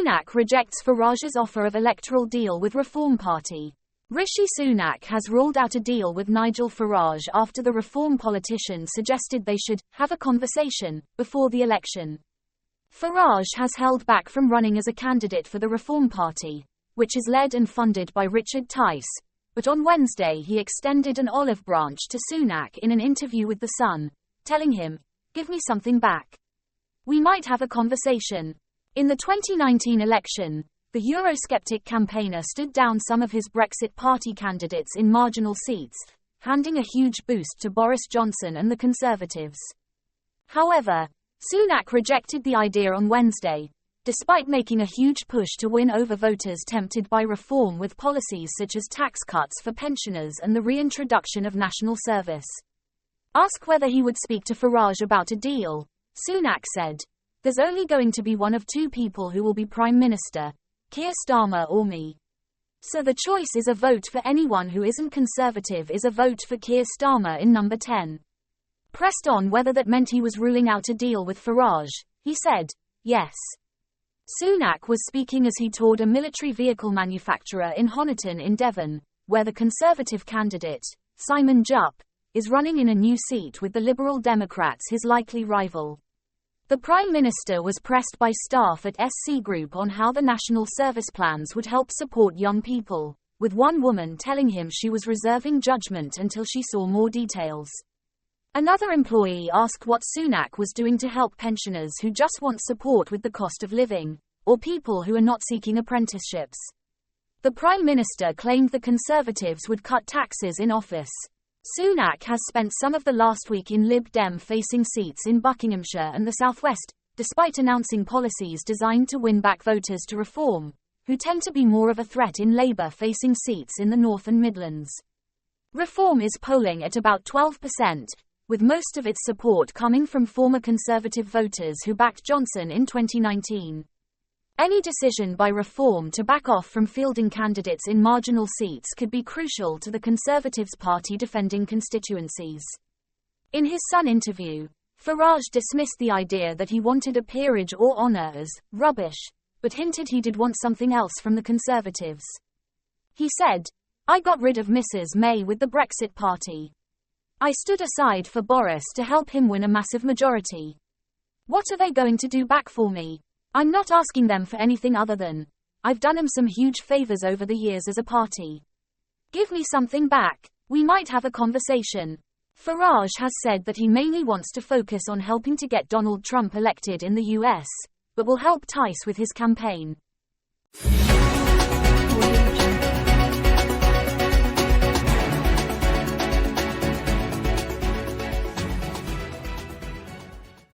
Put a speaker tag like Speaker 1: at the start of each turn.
Speaker 1: Sunak rejects Farage's offer of electoral deal with Reform Party. Rishi Sunak has ruled out a deal with Nigel Farage after the Reform politician suggested they should have a conversation before the election. Farage has held back from running as a candidate for the Reform Party, which is led and funded by Richard Tice, but on Wednesday he extended an olive branch to Sunak in an interview with The Sun, telling him, "Give me something back. We might have a conversation." In the 2019 election, the Eurosceptic campaigner stood down some of his Brexit Party candidates in marginal seats, handing a huge boost to Boris Johnson and the Conservatives. However, Sunak rejected the idea on Wednesday, despite making a huge push to win over voters tempted by reform with policies such as tax cuts for pensioners and the reintroduction of national service. Asked whether he would speak to Farage about a deal, Sunak said, "There's only going to be one of two people who will be Prime Minister, Keir Starmer or me. So the choice is a vote for anyone who isn't Conservative is a vote for Keir Starmer in number 10. Pressed on whether that meant he was ruling out a deal with Farage, he said, "Yes." Sunak was speaking as he toured a military vehicle manufacturer in Honiton in Devon, where the Conservative candidate, Simon Jupp, is running in a new seat with the Liberal Democrats his likely rival. The Prime Minister was pressed by staff at SC Group on how the national service plans would help support young people, with one woman telling him she was reserving judgment until she saw more details. Another employee asked what Sunak was doing to help pensioners who just want support with the cost of living, or people who are not seeking apprenticeships. The Prime Minister claimed the Conservatives would cut taxes in office. Sunak has spent some of the last week in Lib Dem-facing seats in Buckinghamshire and the South West, despite announcing policies designed to win back voters to Reform, who tend to be more of a threat in Labour-facing seats in the North and Midlands. Reform is polling at about 12%, with most of its support coming from former Conservative voters who backed Johnson in 2019. Any decision by Reform to back off from fielding candidates in marginal seats could be crucial to the Conservatives' party defending constituencies. In his Sun interview, Farage dismissed the idea that he wanted a peerage or honour as rubbish, but hinted he did want something else from the Conservatives. He said, "I got rid of Mrs. May with the Brexit Party. I stood aside for Boris to help him win a massive majority. What are they going to do back for me? I'm not asking them for anything other than, I've done him some huge favours over the years as a party. Give me something back. We might have a conversation." Farage has said that he mainly wants to focus on helping to get Donald Trump elected in the US, but will help Tice with his campaign.